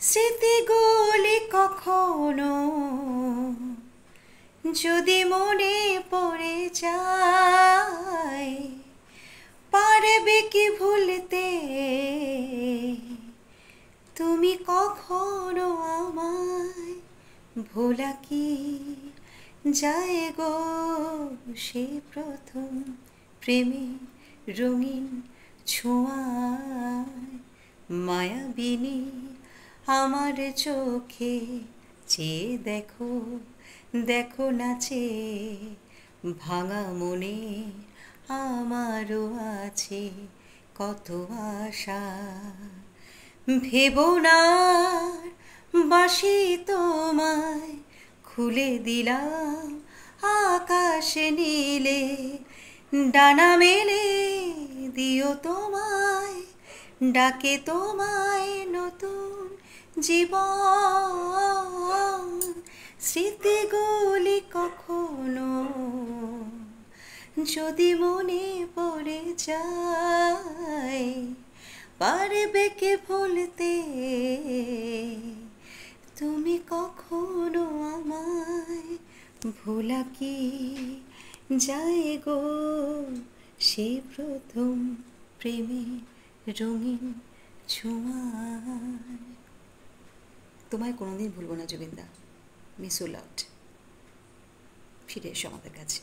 স্মৃতিগুলি কখনো যদি মনে পড়ে যায়, পারবে কি ভুলতে তুমি কখনো আমায়? ভোলা কি যায় গো সে প্রথম প্রেমে রঙিন ছোঁয়ায়? মায়াবিনী আমার চোখে চেয়ে দেখো, দেখো নাচে ভাঙা মনে আমারও আছে কত আশা। ভেবো না বাসি তোমায় খুলে দিলাম আকাশ নীলে, ডানা মেলে দিও তোমায়, ডাকে তোমায় নতুন জীবন। স্মৃতিগুলি কখনো যদি মনে পড়ে যায়, পারবে কে ভুলতে তুমি কখনো আমায়? ভোলা কি যায় গো সে প্রথম প্রেমে রঙিন ছোঁয়ায়। তোমায় কোনোদিন ভুলবো না জুবিনদা। Miss you lot. ফিরে এসো আমাদের কাছে।